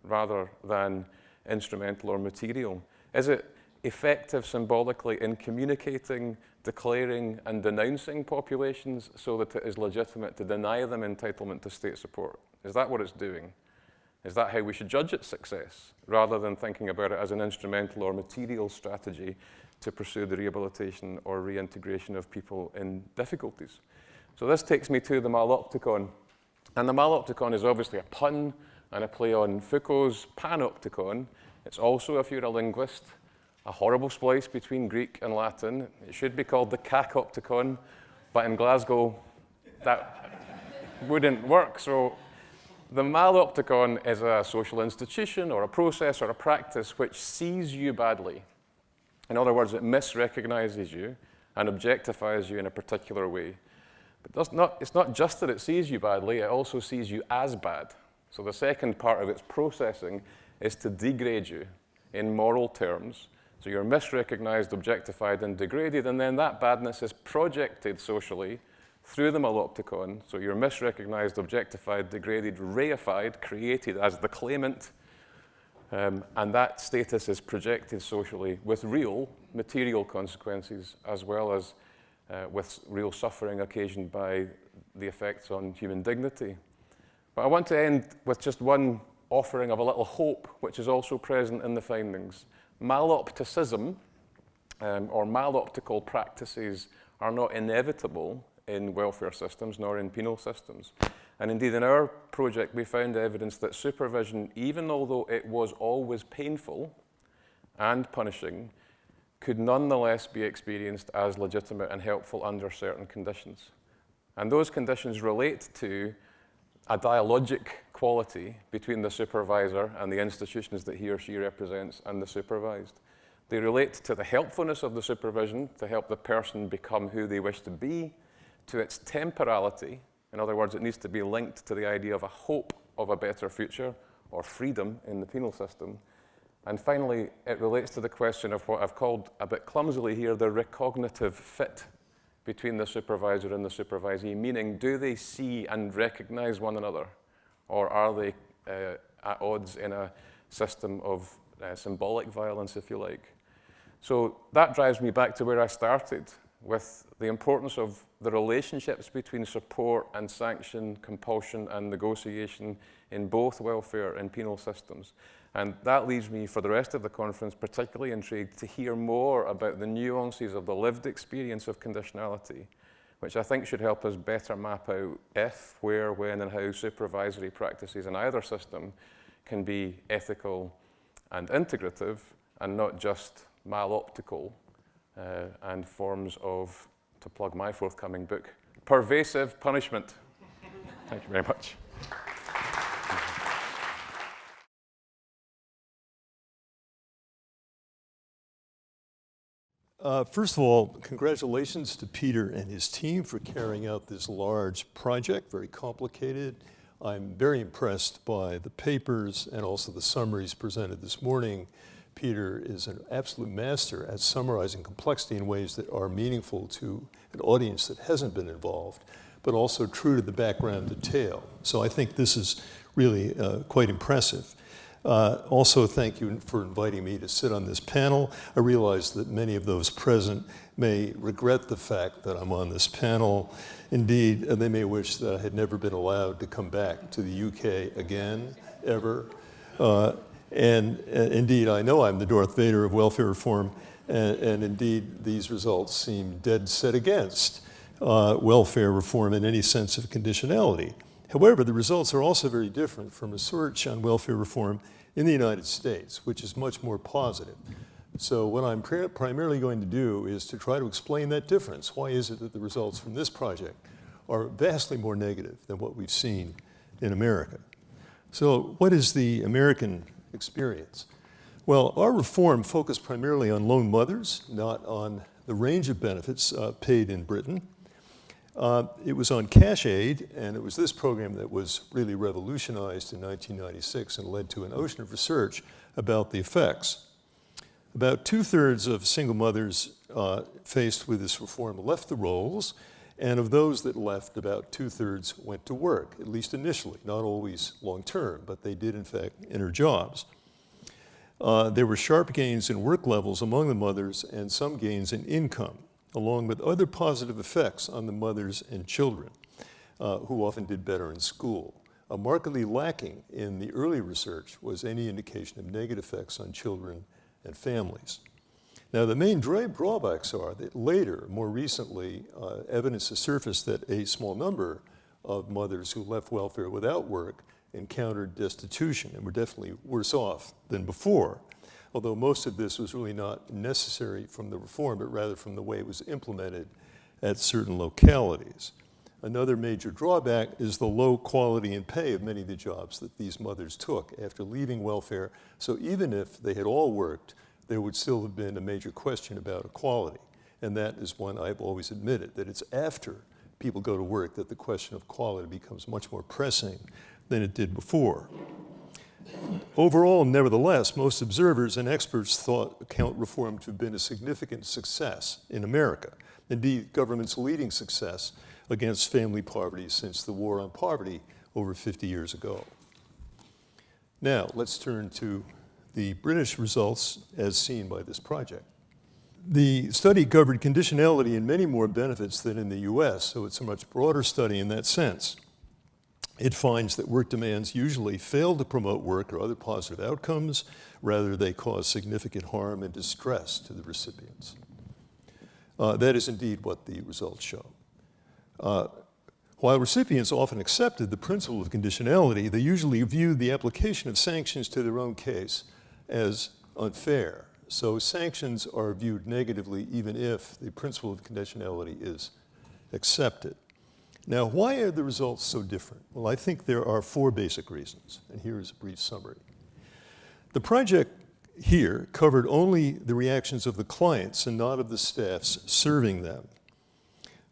rather than instrumental or material? Is it effective symbolically in communicating, declaring, and denouncing populations so that it is legitimate to deny them entitlement to state support? Is that what it's doing? Is that how we should judge its success, rather than thinking about it as an instrumental or material strategy to pursue the rehabilitation or reintegration of people in difficulties? So this takes me to the malopticon. And the malopticon is obviously a pun and a play on Foucault's panopticon. It's also, if you're a linguist, a horrible splice between Greek and Latin. It should be called the cacopticon, but in Glasgow, that wouldn't work. So the malopticon is a social institution or a process or a practice which sees you badly. In other words, it misrecognizes you and objectifies you in a particular way. But it's not just that it sees you badly, it also sees you as bad. So the second part of its processing is to degrade you in moral terms. So you're misrecognized, objectified, and degraded, and then that badness is projected socially through the malopticon. So you're misrecognized, objectified, degraded, reified, created as the claimant, and that status is projected socially with real material consequences, as well as with real suffering occasioned by the effects on human dignity. But I want to end with just one offering of a little hope, which is also present in the findings. Malopticism, or maloptical practices, are not inevitable in welfare systems nor in penal systems. And indeed, in our project, we found evidence that supervision, even although it was always painful and punishing, could nonetheless be experienced as legitimate and helpful under certain conditions. And those conditions relate to a dialogic quality between the supervisor and the institutions that he or she represents and the supervised. They relate to the helpfulness of the supervision to help the person become who they wish to be, to its temporality. In other words, it needs to be linked to the idea of a hope of a better future or freedom in the penal system. And finally, it relates to the question of what I've called a bit clumsily here the recognitive fit between the supervisor and the supervisee, meaning do they see and recognize one another, or are they at odds in a system of symbolic violence, if you like? So that drives me back to where I started, with the importance of the relationships between support and sanction, compulsion and negotiation in both welfare and penal systems. And that leaves me, for the rest of the conference, particularly intrigued to hear more about the nuances of the lived experience of conditionality, which I think should help us better map out if, where, when, and how supervisory practices in either system can be ethical and integrative, and not just maloptical, and forms of, to plug my forthcoming book, pervasive punishment. Thank you very much.
First of all, congratulations to Peter and his team for carrying out this large project, very complicated. I'm very impressed by the papers and also the summaries presented this morning. Peter is an absolute master at summarizing complexity in ways that are meaningful to an audience that hasn't been involved, but also true to the background detail. So I think this is really quite impressive. Also, thank you for inviting me to sit on this panel. I realize that many of those present may regret the fact that I'm on this panel. Indeed, they may wish that I had never been allowed to come back to the UK again, ever. And indeed, I know I'm the Darth Vader of welfare reform, and indeed, these results seem dead set against welfare reform in any sense of conditionality. However, the results are also very different from research on welfare reform in the United States, which is much more positive. So what I'm primarily going to do is to try to explain that difference. Why is it that the results from this project are vastly more negative than what we've seen in America? So what is the American experience? Well, our reform focused primarily on lone mothers, not on the range of benefits paid in Britain. It was on cash aid, and it was this program that was really revolutionized in 1996 and led to an ocean of research about the effects. About 2/3 of single mothers faced with this reform left the rolls, and of those that left, about 2/3 went to work, at least initially, not always long-term, but they did in fact enter jobs. There were sharp gains in work levels among the mothers and some gains in income, along with other positive effects on the mothers and children, who often did better in school. Markedly lacking in the early research was any indication of negative effects on children and families. Now, the main drawbacks are that later, more recently, evidence has surfaced that a small number of mothers who left welfare without work encountered destitution and were definitely worse off than before, although most of this was really not necessary from the reform, but rather from the way it was implemented at certain localities. Another major drawback is the low quality and pay of many of the jobs that these mothers took after leaving welfare. So even if they had all worked, there would still have been a major question about equality. And that is one I've always admitted, that it's after people go to work that the question of quality becomes much more pressing than it did before. Overall, nevertheless, most observers and experts thought account reform to have been a significant success in America. Indeed, government's leading success against family poverty since the war on poverty over 50 years ago. Now, let's turn to the British results as seen by this project. The study covered conditionality in many more benefits than in the US, so it's a much broader study in that sense. It finds that work demands usually fail to promote work or other positive outcomes. Rather, they cause significant harm and distress to the recipients. That is indeed what the results show. While recipients often accepted the principle of conditionality, they usually viewed the application of sanctions to their own case as unfair. So sanctions are viewed negatively even if the principle of conditionality is accepted. Now, why are the results so different? Well, I think there are 4 basic reasons, and here is a brief summary. The project here covered only the reactions of the clients and not of the staffs serving them.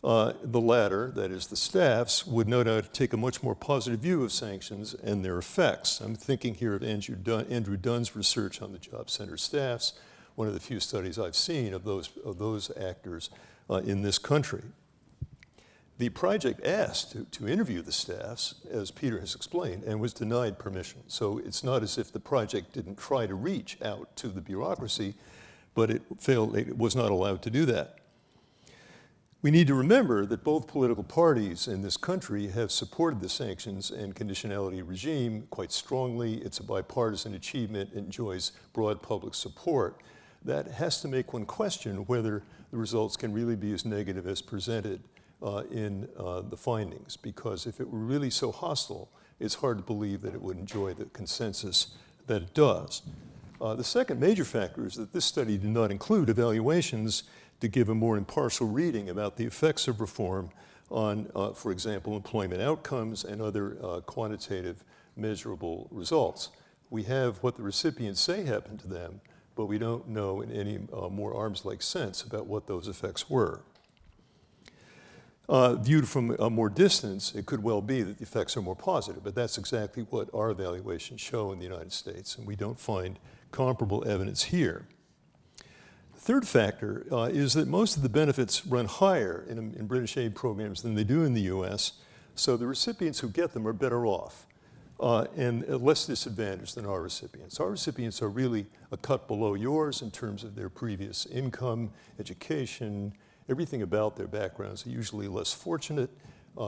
The latter, that is the staffs, would no doubt take a much more positive view of sanctions and their effects. I'm thinking here of Andrew Dunn's research on the job center staffs, one of the few studies I've seen of those actors in this country. The project asked to interview the staffs, as Peter has explained, and was denied permission. So it's not as if the project didn't try to reach out to the bureaucracy, but it was not allowed to do that. We need to remember that both political parties in this country have supported the sanctions and conditionality regime quite strongly. It's a bipartisan achievement, it enjoys broad public support. That has to make one question whether the results can really be as negative as presented in the findings, because if it were really so hostile, it's hard to believe that it would enjoy the consensus that it does. The second major factor is that this study did not include evaluations to give a more impartial reading about the effects of reform on, for example, employment outcomes and other quantitative measurable results. We have what the recipients say happened to them, but we don't know in any more arms-length sense about what those effects were. Viewed from a more distance, it could well be that the effects are more positive, but that's exactly what our evaluations show in the United States, and we don't find comparable evidence here. The third factor is that most of the benefits run higher in British aid programs than they do in the US, so the recipients who get them are better off and less disadvantaged than our recipients. Our recipients are really a cut below yours in terms of their previous income, education, everything about their backgrounds are usually less fortunate.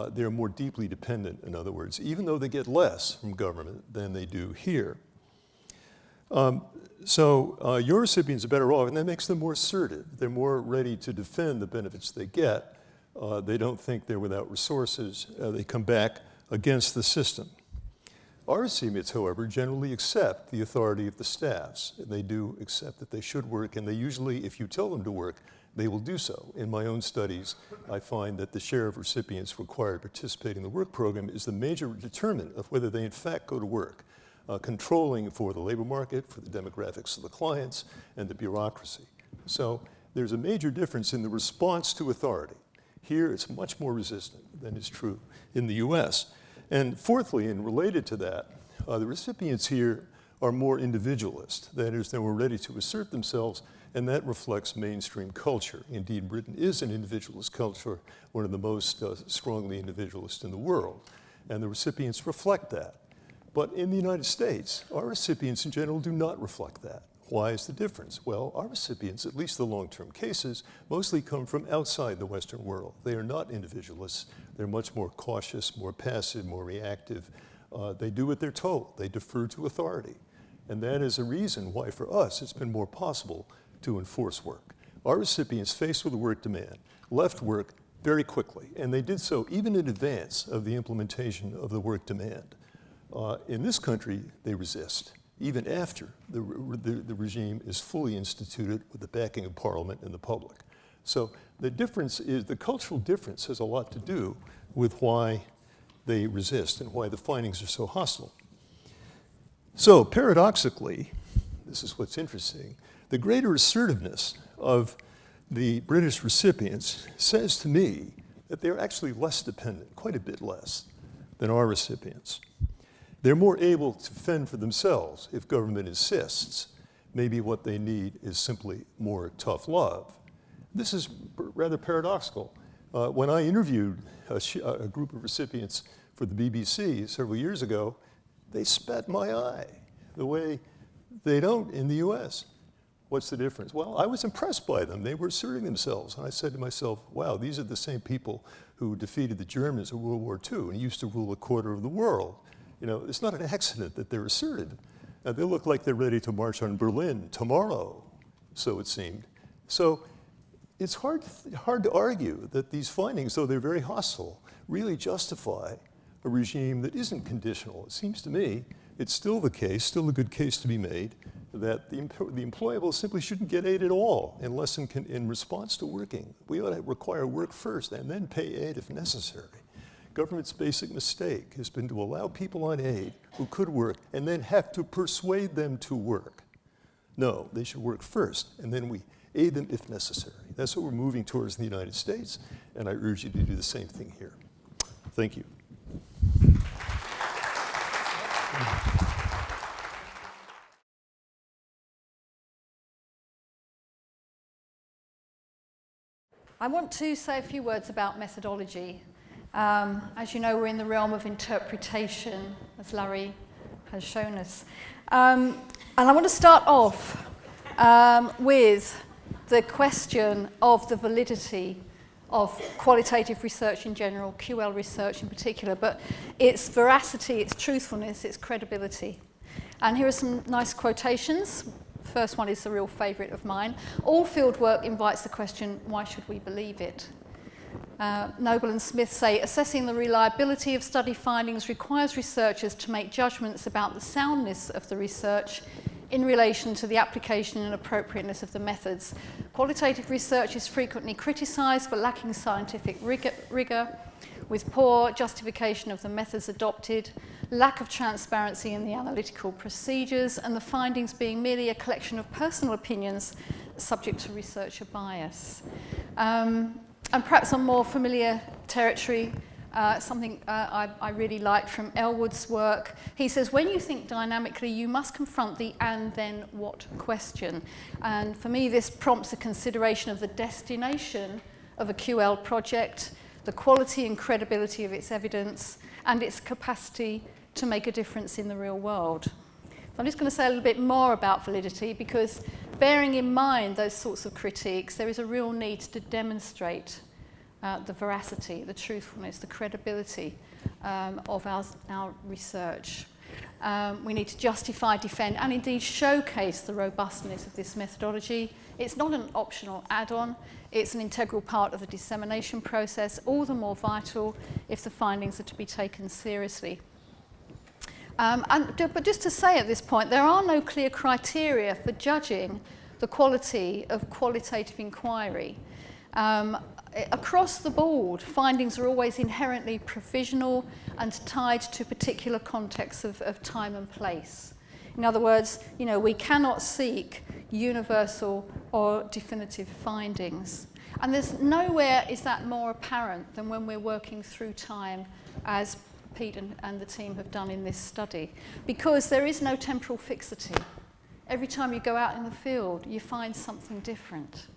They're more deeply dependent, in other words, even though they get less from government than they do here. So your recipients are better off, and that makes them more assertive. They're more ready to defend the benefits they get. They don't think they're without resources. They come back against the system. Our recipients, however, generally accept the authority of the staffs. They do accept that they should work, and they usually, if you tell them to work, they will do so. In my own studies, I find that the share of recipients required to participate in the work program is the major determinant of whether they in fact go to work, controlling for the labor market, for the demographics of the clients, and the bureaucracy. So there's a major difference in the response to authority. Here, it's much more resistant than is true in the US. And fourthly, and related to that, the recipients here are more individualist. That is, they're more ready to assert themselves, and that reflects mainstream culture. Indeed, Britain is an individualist culture, one of the most strongly individualist in the world, and the recipients reflect that. But in the United States, our recipients in general do not reflect that. Why is the difference? Well, our recipients, at least the long-term cases, mostly come from outside the Western world. They are not individualists. They're much more cautious, more passive, more reactive. They do what they're told. They defer to authority. And that is a reason why, for us, it's been more possible to enforce work. Our recipients, faced with a work demand, left work very quickly, and they did so even in advance of the implementation of the work demand. In this country, they resist, even after the regime is fully instituted with the backing of Parliament and the public. So the difference is, the cultural difference has a lot to do with why they resist and why the findings are so hostile. So paradoxically, this is what's interesting, the greater assertiveness of the British recipients says to me that they're actually less dependent, quite a bit less, than our recipients. They're more able to fend for themselves if government insists. Maybe what they need is simply more tough love. This is rather paradoxical. When I interviewed a group of recipients for the BBC several years ago, they spat my eye the way they don't in the US. What's the difference? Well, I was impressed by them. They were asserting themselves. And I said to myself, wow, these are the same people who defeated the Germans in World War II and used to rule a quarter of the world. You know, it's not an accident that they're assertive. They look like they're ready to march on Berlin tomorrow, so it seemed. So it's hard to argue that these findings, though they're very hostile, really justify a regime that isn't conditional. It seems to me it's still the case, still a good case to be made, that the employable simply shouldn't get aid at all unless in response to working. We ought to require work first and then pay aid if necessary. Government's basic mistake has been to allow people on aid who could work and then have to persuade them to work. No, they should work first, and then we aid them if necessary. That's what we're moving towards in the United States, and I urge you to do the same thing here. Thank you.
I want to say a few words about methodology. As you know, we're in the realm of interpretation, as Larry has shown us. And I want to start off with the question of the validity of qualitative research in general, QL research in particular, but its veracity, its truthfulness, its credibility. And here are some nice quotations. First one is a real favourite of mine. All field work invites the question, why should we believe it? Noble and Smith say, assessing the reliability of study findings requires researchers to make judgments about the soundness of the research in relation to the application and appropriateness of the methods. Qualitative research is frequently criticised for lacking scientific rigour. with poor justification of the methods adopted, lack of transparency in the analytical procedures, and the findings being merely a collection of personal opinions subject to researcher bias. And perhaps on more familiar territory, something I really like from Elwood's work. He says, when you think dynamically, you must confront the and then what question. And for me, this prompts a consideration of the destination of a QL project, the quality and credibility of its evidence, and its capacity to make a difference in the real world. I'm just going to say a little bit more about validity, because bearing in mind those sorts of critiques, there is a real need to demonstrate the veracity, the truthfulness, the credibility of our research. We need to justify, defend, and indeed showcase the robustness of this methodology. It's not an optional add-on, it's an integral part of the dissemination process, all the more vital if the findings are to be taken seriously. But just to say at this point, there are no clear criteria for judging the quality of qualitative inquiry. Across the board, findings are always inherently provisional and tied to particular contexts of time and place. In other words, we cannot seek universal or definitive findings. And there's nowhere is that more apparent than when we're working through time, as Pete and the team have done in this study, because there is no temporal fixity. Every time you go out in the field, you find something different.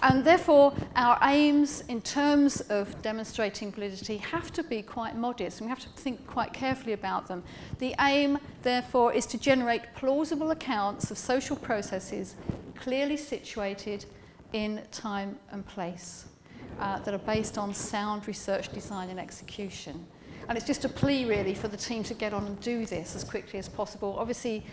And therefore, our aims in terms of demonstrating validity have to be quite modest, and we have to think quite carefully about them. The aim, therefore, is to generate plausible accounts of social processes clearly situated in time and place that are based on sound research, design, and execution. And it's just a plea, really, for the team to get on and do this as quickly as possible. Obviously,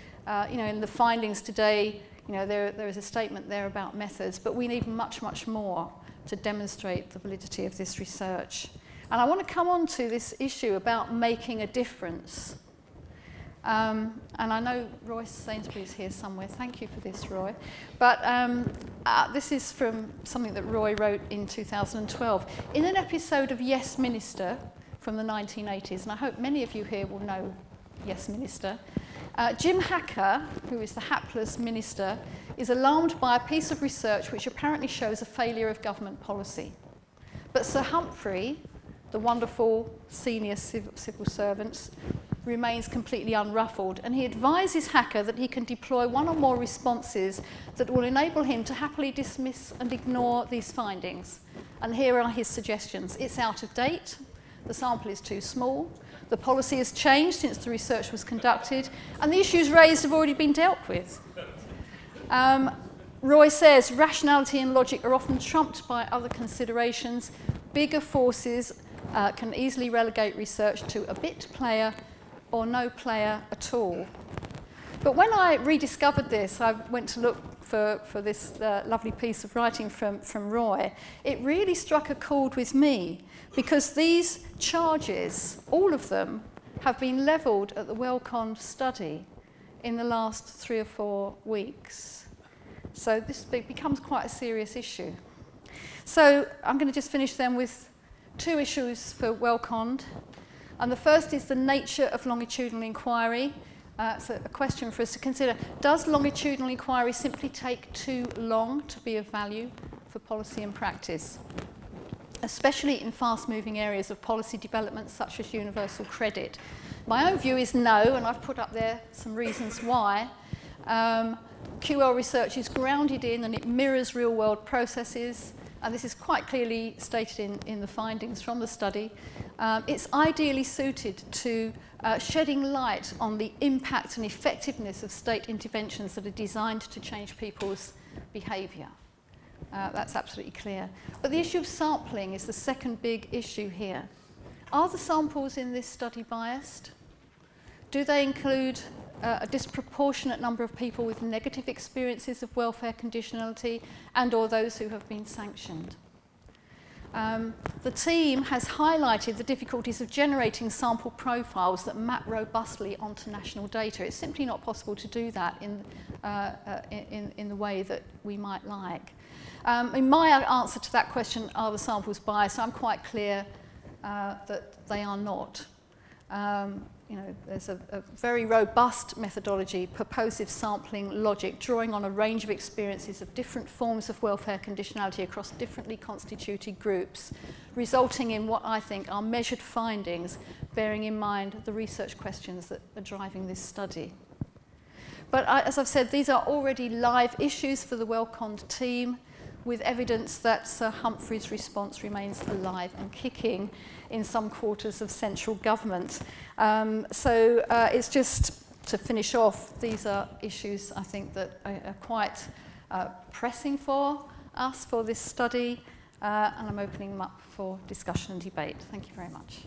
in the findings today, there is a statement there about methods, but we need much, much more to demonstrate the validity of this research. And I want to come on to this issue about making a difference. And I know Roy Sainsbury is here somewhere. Thank you for this, Roy. But this is from something that Roy wrote in 2012. In an episode of Yes Minister from the 1980s, and I hope many of you here will know Yes Minister, Jim Hacker, who is the hapless minister, is alarmed by a piece of research which apparently shows a failure of government policy. But Sir Humphrey, the wonderful senior civil servant, remains completely unruffled, and he advises Hacker that he can deploy one or more responses that will enable him to happily dismiss and ignore these findings. And here are his suggestions. It's out of date, the sample is too small, the policy has changed since the research was conducted, and the issues raised have already been dealt with. Roy says rationality and logic are often trumped by other considerations. Bigger forces can easily relegate research to a bit player or no player at all. But when I rediscovered this, I went to look for this lovely piece of writing from Roy. It really struck a chord with me, because these charges, all of them, have been levelled at the WelCond study in the last 3 or 4 weeks. So this becomes quite a serious issue. So I'm going to just finish then with 2 issues for WelCond. And the first is the nature of longitudinal inquiry. It's a question for us to consider. Does longitudinal inquiry simply take too long to be of value for policy and practice, especially in fast-moving areas of policy development such as universal credit? My own view is no, and I've put up there some reasons why. QL research is grounded in and it mirrors real-world processes, and this is quite clearly stated in the findings from the study. It's ideally suited to shedding light on the impact and effectiveness of state interventions that are designed to change people's behaviour. That's absolutely clear. But the issue of sampling is the second big issue here. Are the samples in this study biased? Do they include a disproportionate number of people with negative experiences of welfare conditionality and or those who have been sanctioned? The team has highlighted the difficulties of generating sample profiles that map robustly onto national data. It's simply not possible to do that in the way that we might like. In my answer to that question, are the samples biased? I'm quite clear that they are not. You know, there's a very robust methodology, purposive sampling logic, drawing on a range of experiences of different forms of welfare conditionality across differently constituted groups, resulting in what I think are measured findings, bearing in mind the research questions that are driving this study. But as I've said, these are already live issues for the WelCond team, with evidence that Sir Humphrey's response remains alive and kicking in some quarters of central government. So it's just to finish off, these are issues I think that are quite pressing for us for this study, and I'm opening them up for discussion and debate. Thank you very much.